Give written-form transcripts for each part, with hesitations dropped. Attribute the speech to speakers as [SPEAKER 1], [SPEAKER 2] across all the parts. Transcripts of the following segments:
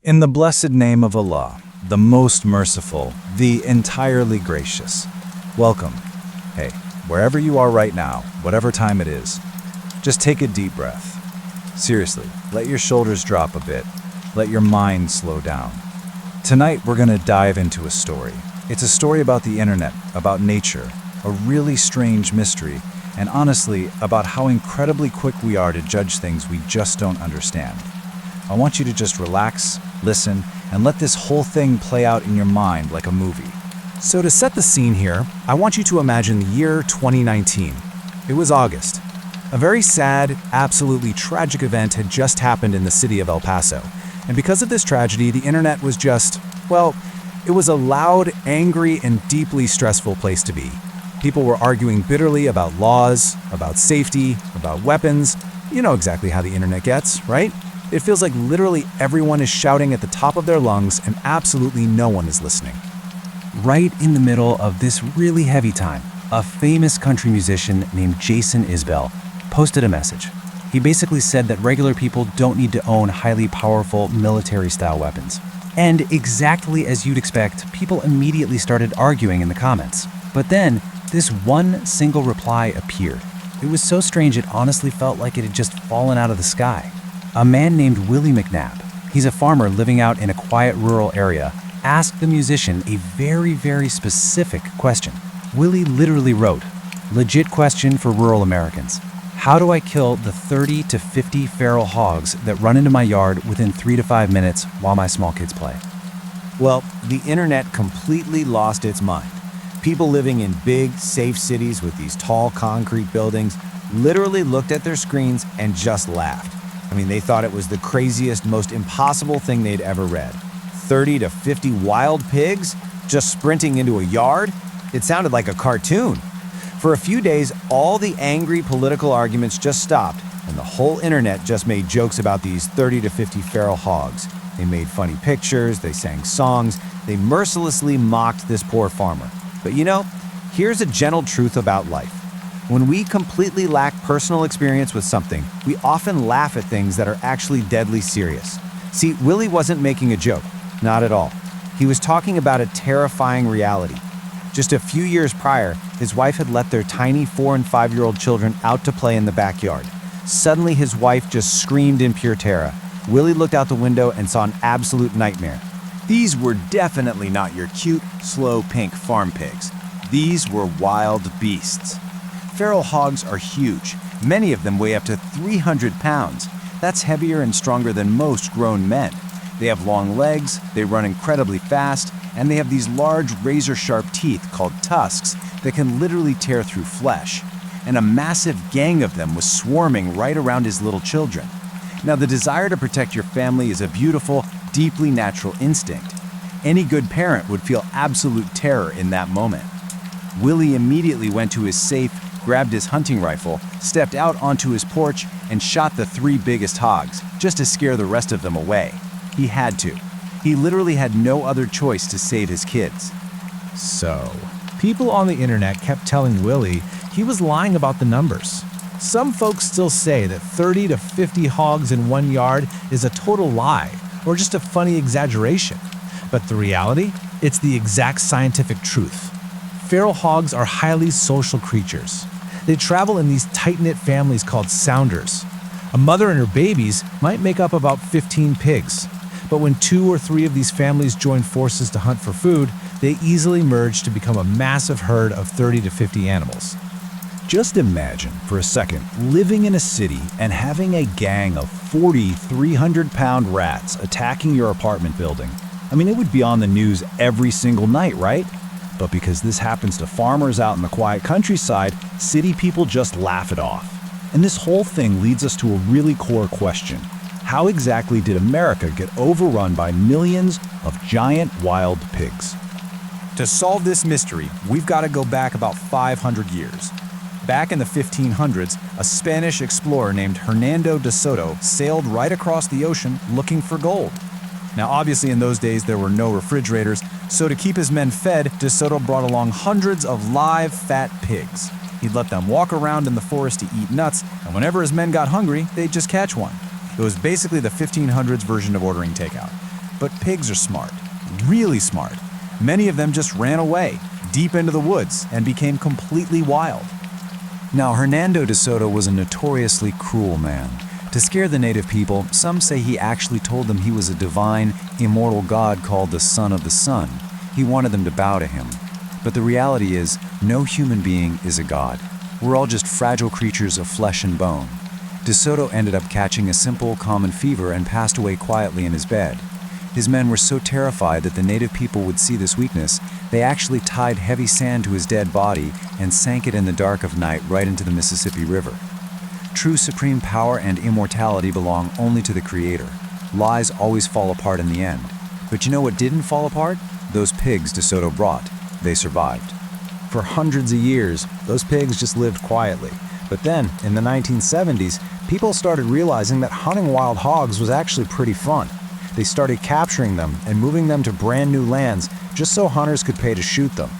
[SPEAKER 1] In the blessed name of Allah, the most merciful, the entirely gracious. Welcome. Hey, wherever you are right now, whatever time it is, just take a deep breath. Seriously, let your shoulders drop a bit. Let your mind slow down. Tonight, we're going to dive into a story. It's a story about the internet, about nature, a really strange mystery, and honestly, about how incredibly quick we are to judge things we just don't understand. I want you to just relax, listen, and let this whole thing play out in your mind like a movie.
[SPEAKER 2] So to set the scene here, I want you to imagine the year 2019. It was August. A very sad, absolutely tragic event had just happened in the city of El Paso. And because of this tragedy, the internet was just, well, it was a loud, angry, and deeply stressful place to be. People were arguing bitterly about laws, about safety, about weapons. You know exactly how the internet gets, right? It feels like literally everyone is shouting at the top of their lungs and absolutely no one is listening. Right in the middle of this really heavy time, a famous country musician named Jason Isbell posted a message. He basically said that regular people don't need to own highly powerful military-style weapons. And exactly as you'd expect, people immediately started arguing in the comments. But then, this one single reply appeared. It was so strange it honestly felt like it had just fallen out of the sky. A man named Willie McNabb, he's a farmer living out in a quiet rural area, asked the musician a very, very specific question. Willie literally wrote, "Legit question for rural Americans. How do I kill the 30 to 50 feral hogs that run into my yard within 3 to 5 minutes while my small kids play?"
[SPEAKER 3] Well, the internet completely lost its mind. People living in big, safe cities with these tall concrete buildings literally looked at their screens and just laughed. I mean, they thought it was the craziest, most impossible thing they'd ever read. 30 to 50 wild pigs just sprinting into a yard? It sounded like a cartoon. For a few days, all the angry political arguments just stopped, and the whole internet just made jokes about these 30 to 50 feral hogs. They made funny pictures, they sang songs, they mercilessly mocked this poor farmer. But you know, here's a gentle truth about life. When we completely lack personal experience with something, we often laugh at things that are actually deadly serious. See, Willie wasn't making a joke, not at all. He was talking about a terrifying reality. Just a few years prior, his wife had let their tiny 4- and 5-year-old children out to play in the backyard. Suddenly, his wife just screamed in pure terror. Willie looked out the window and saw an absolute nightmare. These were definitely not your cute, slow, pink farm pigs. These were wild beasts. Feral hogs are huge. Many of them weigh up to 300 pounds. That's heavier and stronger than most grown men. They have long legs, they run incredibly fast, and they have these large razor-sharp teeth called tusks that can literally tear through flesh. And a massive gang of them was swarming right around his little children. Now, the desire to protect your family is a beautiful, deeply natural instinct. Any good parent would feel absolute terror in that moment. Willie immediately went to his safe, grabbed his hunting rifle, stepped out onto his porch, and shot the 3 biggest hogs, just to scare the rest of them away. He had to. He literally had no other choice to save his kids.
[SPEAKER 4] So, people on the internet kept telling Willie he was lying about the numbers. Some folks still say that 30 to 50 hogs in one yard is a total lie, or just a funny exaggeration. But the reality? It's the exact scientific truth. Feral hogs are highly social creatures. They travel in these tight-knit families called sounders. A mother and her babies might make up about 15 pigs. But when 2 or 3 of these families join forces to hunt for food, they easily merge to become a massive herd of 30 to 50 animals.
[SPEAKER 1] Just imagine, for a second, living in a city and having a gang of 40 300-pound rats attacking your apartment building. I mean, it would be on the news every single night, right? But because this happens to farmers out in the quiet countryside, city people just laugh it off. And this whole thing leads us to a really core question. How exactly did America get overrun by millions of giant wild pigs?
[SPEAKER 2] To solve this mystery, we've got to go back about 500 years. Back in the 1500s, a Spanish explorer named Hernando de Soto sailed right across the ocean looking for gold. Now, obviously in those days there were no refrigerators, so to keep his men fed, De Soto brought along hundreds of live, fat pigs. He'd let them walk around in the forest to eat nuts, and whenever his men got hungry, they'd just catch one. It was basically the 1500s version of ordering takeout. But pigs are smart, really smart. Many of them just ran away, deep into the woods, and became completely wild. Now, Hernando de Soto was a notoriously cruel man. To scare the native people, some say he actually told them he was a divine, immortal god called the Son of the Sun. He wanted them to bow to him. But the reality is, no human being is a god. We're all just fragile creatures of flesh and bone. De Soto ended up catching a simple, common fever and passed away quietly in his bed. His men were so terrified that the native people would see this weakness, they actually tied heavy sand to his dead body and sank it in the dark of night right into the Mississippi River. True supreme power and immortality belong only to the Creator. Lies always fall apart in the end. But you know what didn't fall apart? Those pigs De Soto brought. They survived. For hundreds of years, those pigs just lived quietly. But then, in the 1970s, people started realizing that hunting wild hogs was actually pretty fun. They started capturing them and moving them to brand new lands just so hunters could pay to shoot them.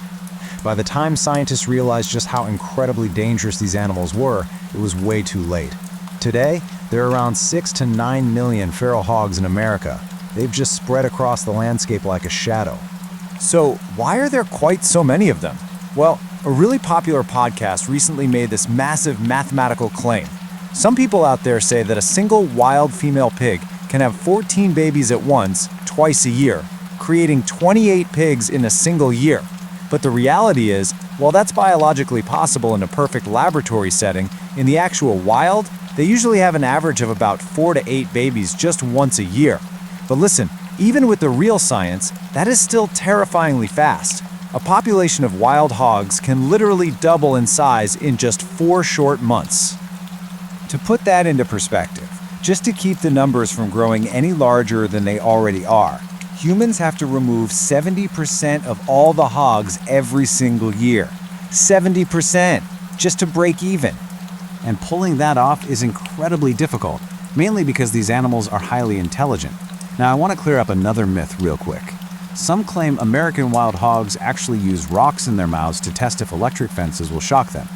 [SPEAKER 2] By the time scientists realized just how incredibly dangerous these animals were, it was way too late. Today, there are around 6 to 9 million feral hogs in America. They've just spread across the landscape like a shadow. So, why are there quite so many of them? Well, a really popular podcast recently made this massive mathematical claim. Some people out there say that a single wild female pig can have 14 babies at once, twice a year, creating 28 pigs in a single year. But the reality is, while that's biologically possible in a perfect laboratory setting, in the actual wild, they usually have an average of about 4 to 8 babies just once a year. But listen, even with the real science, that is still terrifyingly fast. A population of wild hogs can literally double in size in just 4 short months. To put that into perspective, just to keep the numbers from growing any larger than they already are, humans have to remove 70% of all the hogs every single year. 70%, just to break even. And pulling that off is incredibly difficult, mainly because these animals are highly intelligent. Now, I want to clear up another myth real quick. Some claim American wild hogs actually use rocks in their mouths to test if electric fences will shock them.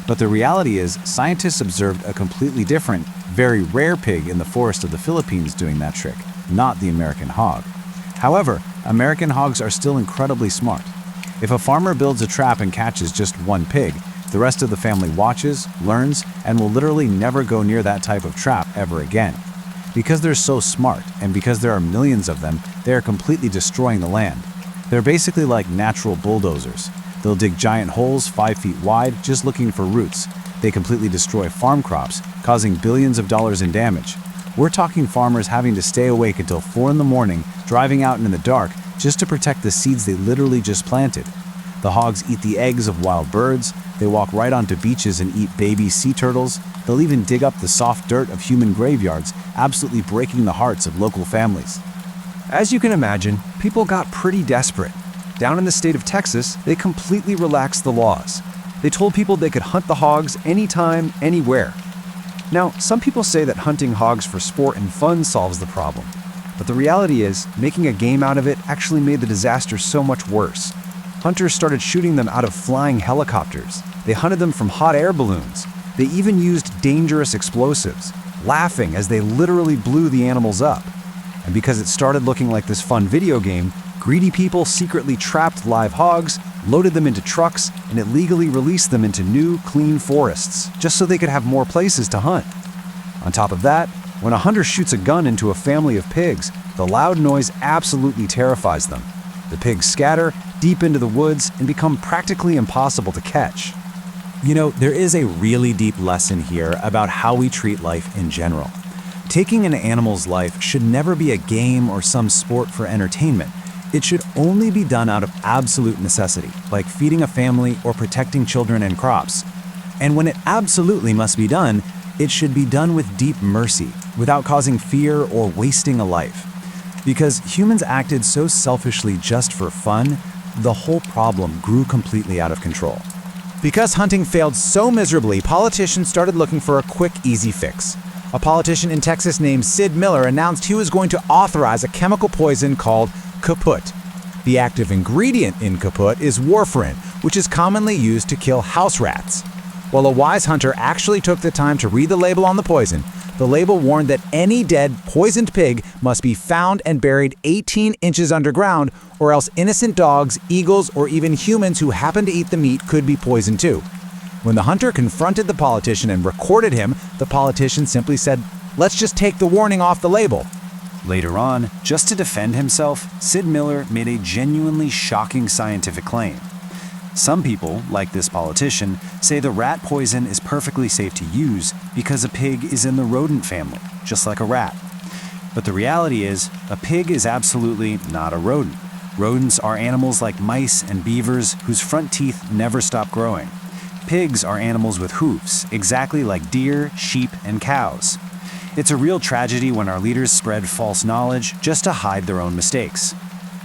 [SPEAKER 2] But the reality is, scientists observed a completely different, very rare pig in the forest of the Philippines doing that trick, not the American hog. However, American hogs are still incredibly smart. If a farmer builds a trap and catches just one pig, the rest of the family watches, learns, and will literally never go near that type of trap ever again. Because they're so smart, and because there are millions of them, they are completely destroying the land. They're basically like natural bulldozers. They'll dig giant holes 5 feet wide just looking for roots. They completely destroy farm crops, causing billions of dollars in damage. We're talking farmers having to stay awake until 4 in the morning, driving out in the dark just to protect the seeds they literally just planted. The hogs eat the eggs of wild birds, they walk right onto beaches and eat baby sea turtles, they'll even dig up the soft dirt of human graveyards, absolutely breaking the hearts of local families.
[SPEAKER 5] As you can imagine, people got pretty desperate. Down in the state of Texas, they completely relaxed the laws. They told people they could hunt the hogs anytime, anywhere. Now, some people say that hunting hogs for sport and fun solves the problem. But the reality is, making a game out of it actually made the disaster so much worse. Hunters started shooting them out of flying helicopters. They hunted them from hot air balloons. They even used dangerous explosives, laughing as they literally blew the animals up. And because it started looking like this fun video game, greedy people secretly trapped live hogs, loaded them into trucks, and illegally released them into new, clean forests, just so they could have more places to hunt. On top of that, when a hunter shoots a gun into a family of pigs, the loud noise absolutely terrifies them. The pigs scatter deep into the woods and become practically impossible to catch.
[SPEAKER 2] You know, there is a really deep lesson here about how we treat life in general. Taking an animal's life should never be a game or some sport for entertainment. It should only be done out of absolute necessity, like feeding a family or protecting children and crops. And when it absolutely must be done, it should be done with deep mercy, without causing fear or wasting a life. Because humans acted so selfishly just for fun, the whole problem grew completely out of control. Because hunting failed so miserably, politicians started looking for a quick, easy fix. A politician in Texas named Sid Miller announced he was going to authorize a chemical poison called kaput. The active ingredient in kaput is warfarin, which is commonly used to kill house rats. Well, a wise hunter actually took the time to read the label on the poison. The label warned that any dead, poisoned pig must be found and buried 18 inches underground, or else innocent dogs, eagles, or even humans who happen to eat the meat could be poisoned too. When the hunter confronted the politician and recorded him, the politician simply said, "Let's just take the warning off the label."
[SPEAKER 3] Later on, just to defend himself, Sid Miller made a genuinely shocking scientific claim. Some people, like this politician, say the rat poison is perfectly safe to use because a pig is in the rodent family, just like a rat. But the reality is, a pig is absolutely not a rodent. Rodents are animals like mice and beavers whose front teeth never stop growing. Pigs are animals with hooves, exactly like deer, sheep, and cows. It's a real tragedy when our leaders spread false knowledge just to hide their own mistakes.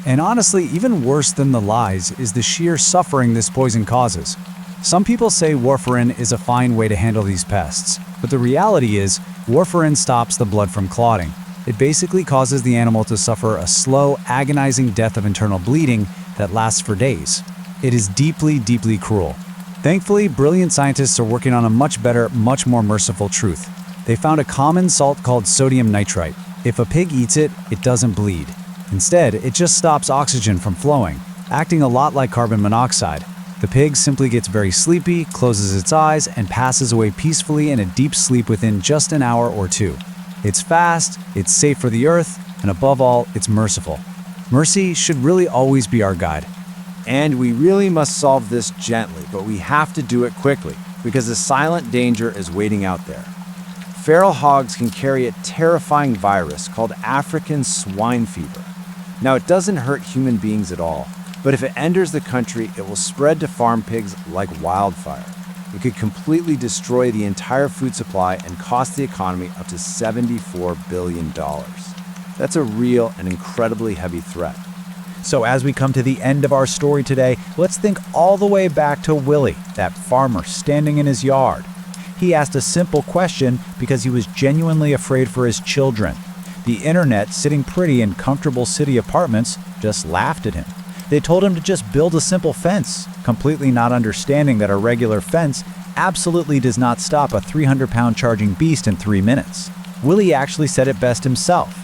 [SPEAKER 2] And honestly, even worse than the lies is the sheer suffering this poison causes. Some people say warfarin is a fine way to handle these pests, but the reality is, warfarin stops the blood from clotting. It basically causes the animal to suffer a slow, agonizing death of internal bleeding that lasts for days. It is deeply, deeply cruel. Thankfully, brilliant scientists are working on a much better, much more merciful truth. They found a common salt called sodium nitrite. If a pig eats it, it doesn't bleed. Instead, it just stops oxygen from flowing, acting a lot like carbon monoxide. The pig simply gets very sleepy, closes its eyes, and passes away peacefully in a deep sleep within just an hour or two. It's fast, it's safe for the earth, and above all, it's merciful. Mercy should really always be our guide.
[SPEAKER 4] And we really must solve this gently, but we have to do it quickly, because a silent danger is waiting out there. Feral hogs can carry a terrifying virus called African swine fever. Now, it doesn't hurt human beings at all, but if it enters the country, it will spread to farm pigs like wildfire. It could completely destroy the entire food supply and cost the economy up to $74 billion. That's a real and incredibly heavy threat.
[SPEAKER 1] So as we come to the end of our story today, let's think all the way back to Willie, that farmer standing in his yard. He asked a simple question because he was genuinely afraid for his children. The internet, sitting pretty in comfortable city apartments, just laughed at him. They told him to just build a simple fence, completely not understanding that a regular fence absolutely does not stop a 300-pound charging beast in 3 minutes. Willie actually said it best himself.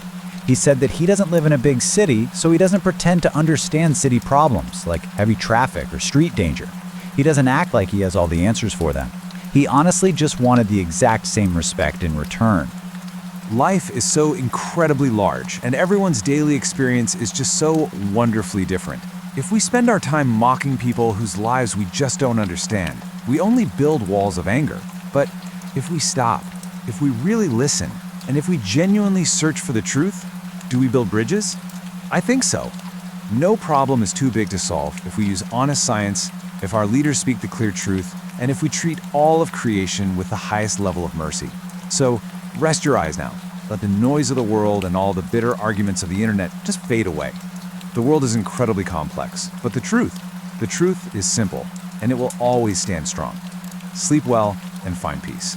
[SPEAKER 1] He said that he doesn't live in a big city, so he doesn't pretend to understand city problems like heavy traffic or street danger. He doesn't act like he has all the answers for them. He honestly just wanted the exact same respect in return.
[SPEAKER 5] Life is so incredibly large, and everyone's daily experience is just so wonderfully different. If we spend our time mocking people whose lives we just don't understand, we only build walls of anger. But if we stop, if we really listen, and if we genuinely search for the truth, do we build bridges? I think so. No problem is too big to solve if we use honest science, if our leaders speak the clear truth, and if we treat all of creation with the highest level of mercy. So, rest your eyes now. Let the noise of the world and all the bitter arguments of the internet just fade away. The world is incredibly complex, but the truth is simple, and it will always stand strong. Sleep well and find peace.